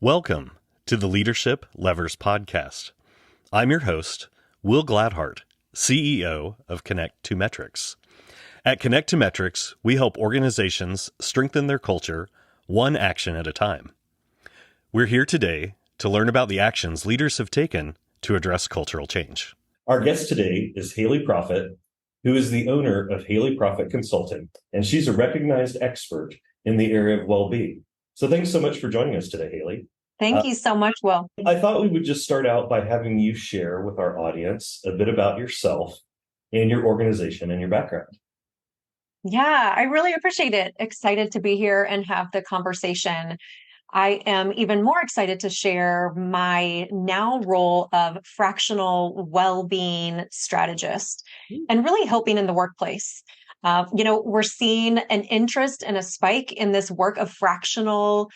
Welcome to the Leadership Levers Podcast. I'm your host, Will Gladhart, CEO of Connect to Metrics. At Connect to Metrics, we help organizations strengthen their culture one action at a time. We're here today to learn about the actions leaders have taken to address cultural change. Our guest today is Hailey Profit, who is the owner of Hailey Profit Consulting, and she's a recognized expert in the area of well-being. So thanks so much for joining us today, Hailey. Thank you so much, Will. I thought we would just start out by having you share with our audience a bit about yourself and your organization and your background. Yeah, I really appreciate it. Excited to be here and have the conversation. I am even more excited to share my now role of fractional well-being strategist and really helping in the workplace. We're seeing an interest and a spike in this work of fractionalized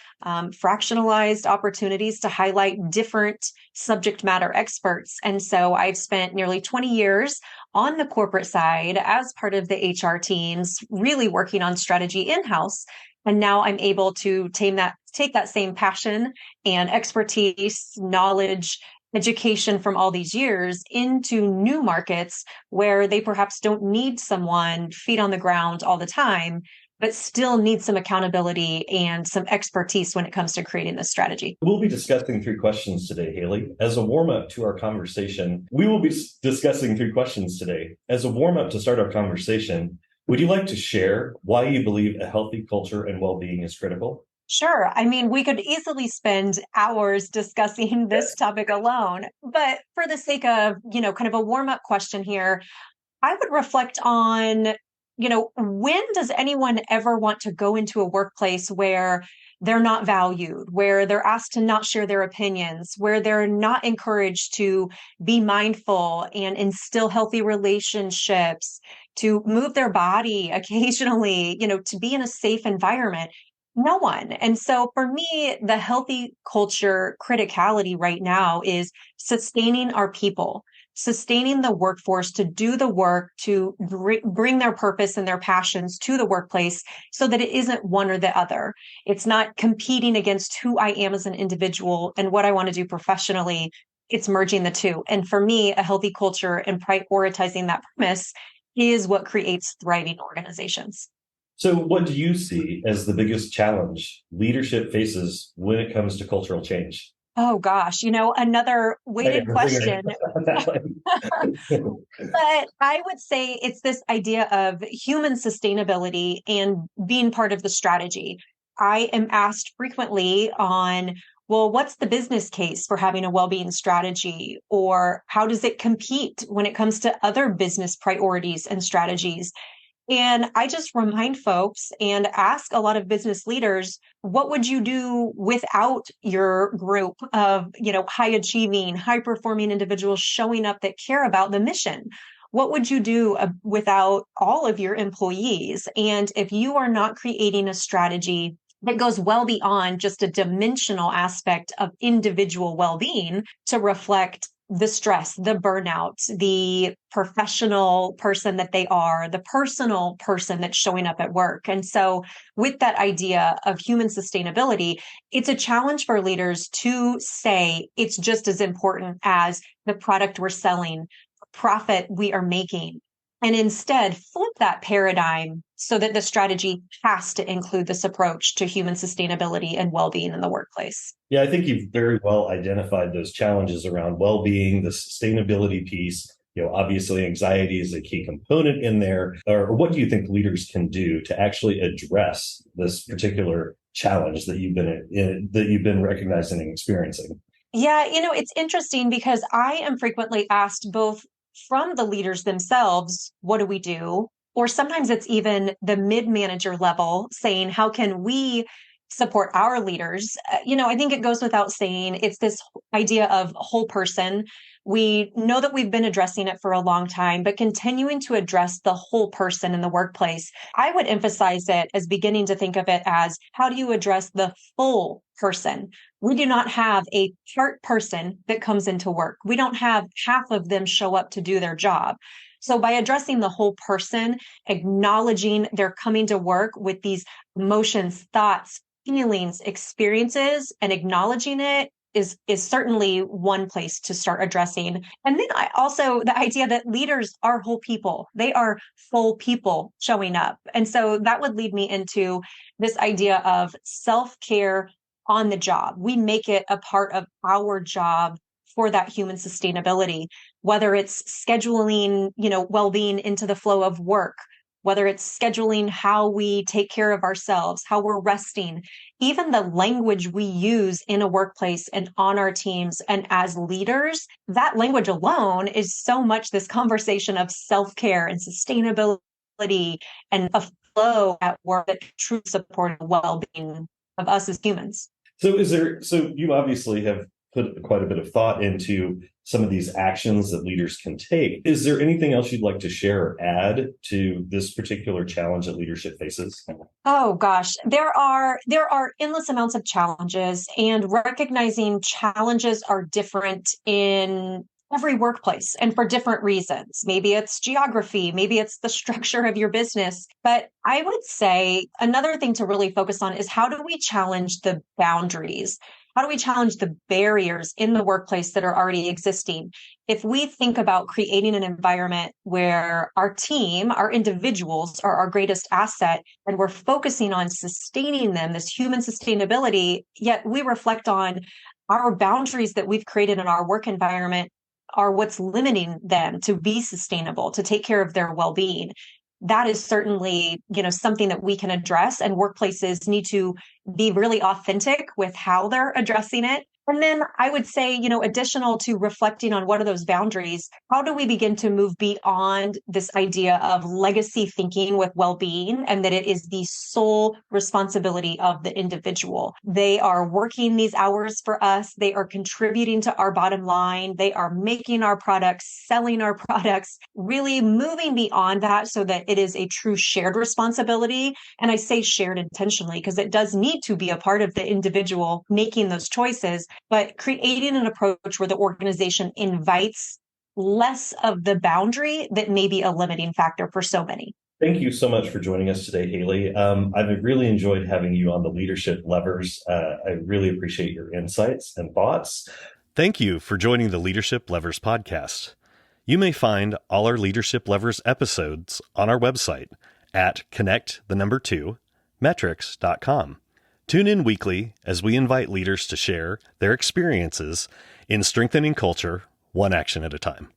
opportunities to highlight different subject matter experts. And so I've spent nearly 20 years on the corporate side as part of the HR teams, really working on strategy in-house. And now I'm able to take that same passion and expertise, knowledge, education from all these years into new markets where they perhaps don't need someone feet on the ground all the time, but still need some accountability and some expertise when it comes to creating this strategy. We'll be discussing 3 questions today, Hailey. As a warm-up to our conversation, we will be discussing 3 questions today. As a warm-up to start our conversation, would you like to share why you believe a healthy culture and well-being is critical? Sure. I mean, we could easily spend hours discussing this topic alone, but for the sake of, kind of a warm-up question here, I would reflect on, when does anyone ever want to go into a workplace where they're not valued, where they're asked to not share their opinions, where they're not encouraged to be mindful and instill healthy relationships, to move their body occasionally, to be in a safe environment? No one. And so for me, the healthy culture criticality right now is sustaining our people, sustaining the workforce to do the work, to bring their purpose and their passions to the workplace so that it isn't one or the other. It's not competing against who I am as an individual and what I want to do professionally. It's merging the two. And for me, a healthy culture and prioritizing that premise is what creates thriving organizations. So what do you see as the biggest challenge leadership faces when it comes to cultural change? Oh gosh, another weighted question. But I would say it's this idea of human sustainability and being part of the strategy. I am asked frequently on, well, what's the business case for having a well-being strategy? Or how does it compete when it comes to other business priorities and strategies? And I just remind folks and ask a lot of business leaders, what would you do without your group of, high achieving, high performing individuals showing up that care about the mission? What would you do without all of your employees? And if you are not creating a strategy that goes well beyond just a dimensional aspect of individual well-being to reflect the stress, the burnout, the professional person that they are, the personal person that's showing up at work. And so with that idea of human sustainability, it's a challenge for leaders to say it's just as important as the product we're selling, profit we are making, and instead flip that paradigm so that the strategy has to include this approach to human sustainability and well-being in the workplace. Yeah, I think you've very well identified those challenges around well-being, the sustainability piece. Obviously anxiety is a key component in there. Or what do you think leaders can do to actually address this particular challenge that you've been recognizing and experiencing? Yeah, it's interesting because I am frequently asked both from the leaders themselves, what do we do? Or sometimes it's even the mid-manager level saying, how can we support our leaders? I think it goes without saying, it's this idea of whole person. We know that we've been addressing it for a long time, but continuing to address the whole person in the workplace, I would emphasize it as beginning to think of it as, how do you address the full person? We do not have a part person that comes into work. We don't have half of them show up to do their job. So by addressing the whole person, acknowledging they're coming to work with these emotions, thoughts, feelings, experiences, and acknowledging it is certainly one place to start addressing. And then I also the idea that leaders are whole people. They are full people showing up. And so that would lead me into this idea of self-care on the job. We make it a part of our job for that human sustainability, whether it's scheduling, well-being into the flow of work, whether it's scheduling how we take care of ourselves, how we're resting, even the language we use in a workplace and on our teams and as leaders, that language alone is so much this conversation of self-care and sustainability and a flow at work that truly supports the well-being of us as humans. So you obviously have put quite a bit of thought into some of these actions that leaders can take. Is there anything else you'd like to share or add to this particular challenge that leadership faces? Oh gosh, there are endless amounts of challenges, and recognizing challenges are different in every workplace and for different reasons. Maybe it's geography, maybe it's the structure of your business. But I would say another thing to really focus on is how do we challenge the boundaries? How do we challenge the barriers in the workplace that are already existing? If we think about creating an environment where our team, our individuals are our greatest asset, and we're focusing on sustaining them, this human sustainability, yet we reflect on our boundaries that we've created in our work environment are what's limiting them to be sustainable, to take care of their well-being. That is certainly, something that we can address, and workplaces need to be really authentic with how they're addressing it. And then I would say, additional to reflecting on what are those boundaries, how do we begin to move beyond this idea of legacy thinking with well-being and that it is the sole responsibility of the individual? They are working these hours for us. They are contributing to our bottom line. They are making our products, selling our products, really moving beyond that so that it is a true shared responsibility. And I say shared intentionally because it does need to be a part of the individual making those choices, but creating an approach where the organization invites less of the boundary that may be a limiting factor for so many. Thank you so much for joining us today, Hailey. I've really enjoyed having you on the Leadership Levers. I really appreciate your insights and thoughts. Thank you for joining the Leadership Levers podcast. You may find all our Leadership Levers episodes on our website at connect2metrics.com. Tune in weekly as we invite leaders to share their experiences in strengthening culture, one action at a time.